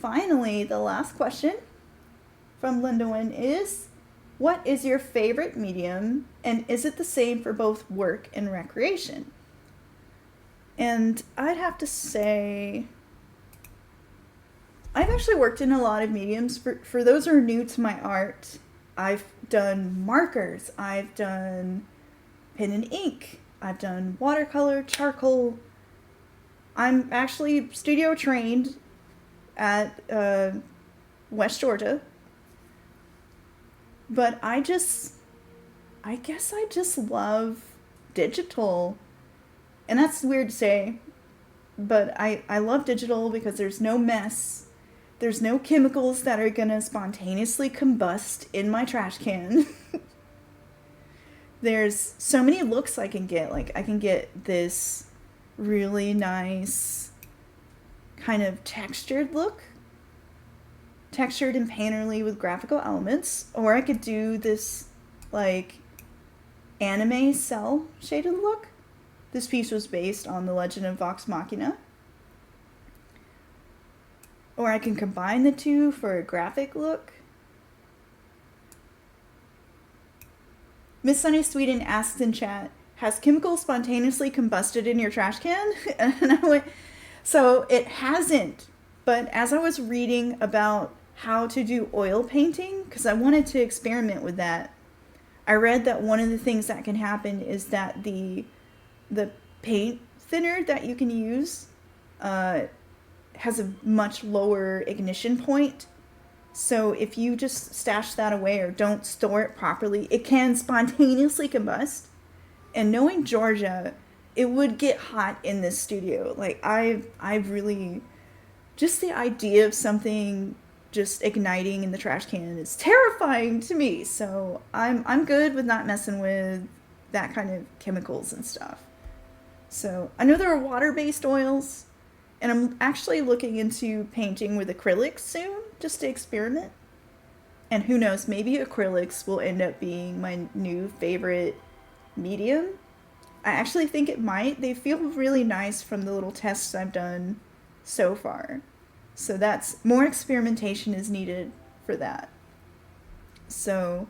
finally, the last question from Lindowin is, what is your favorite medium, and is it the same for both work and recreation? And I'd have to say, I've actually worked in a lot of mediums. For those who are new to my art, I've done markers, I've done pen and ink, I've done watercolor, charcoal. I'm actually studio trained at West Georgia. But I guess I just love digital. And that's weird to say, but I love digital because there's no mess. There's no chemicals that are gonna spontaneously combust in my trash can. There's so many looks I can get. Like, I can get this really nice kind of textured look, textured and painterly with graphical elements, or I could do this like anime cell shaded look. This piece was based on the Legend of Vox Machina. Or I can combine the two for a graphic look. Miss Sunny Sweden asks in chat, has chemical spontaneously combusted in your trash can? And I went, so it hasn't. But as I was reading about how to do oil painting, because I wanted to experiment with that, I read that one of the things that can happen is that the paint thinner that you can use has a much lower ignition point. So if you just stash that away or don't store it properly, it can spontaneously combust. And knowing Georgia, it would get hot in this studio. Like, I've really, just the idea of something just igniting in the trash can is terrifying to me. So I'm good with not messing with that kind of chemicals and stuff. So I know there are water-based oils, and I'm actually looking into painting with acrylics soon, just to experiment. And who knows, maybe acrylics will end up being my new favorite medium. I actually think it might. They feel really nice from the little tests I've done so far. So that's, more experimentation is needed for that. So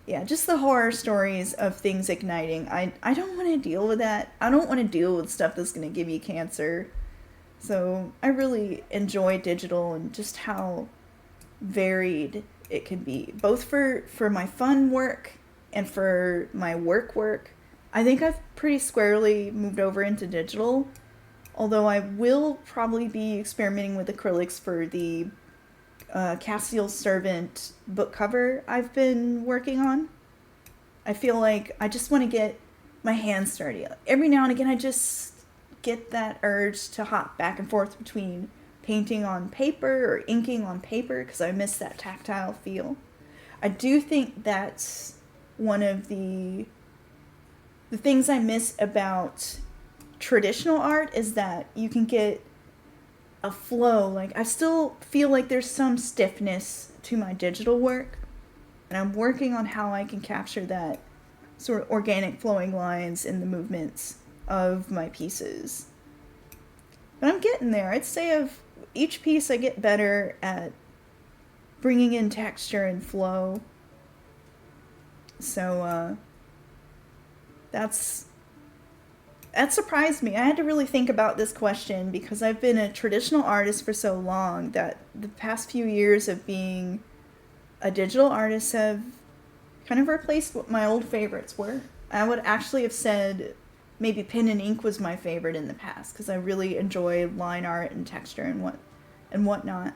yeah, just the horror stories of things igniting. I don't want to deal with that. I don't want to deal with stuff that's going to give you cancer. So I really enjoy digital and just how varied it can be, both for my fun work and for my work. I think I've pretty squarely moved over into digital, although I will probably be experimenting with acrylics for the Castiel's Servant book cover I've been working on. I feel like I just want to get my hands dirty. Every now and again, I just get that urge to hop back and forth between painting on paper or inking on paper because I miss that tactile feel. I do think that's one of the things I miss about traditional art is that you can get a flow. Like, I still feel like there's some stiffness to my digital work, and I'm working on how I can capture that sort of organic flowing lines in the movements of my pieces. But I'm getting there. I'd say of each piece I get better at bringing in texture and flow. So that surprised me. I had to really think about this question because I've been a traditional artist for so long that the past few years of being a digital artist have kind of replaced what my old favorites were. I would actually have said maybe pen and ink was my favorite in the past because I really enjoy line art and texture and whatnot.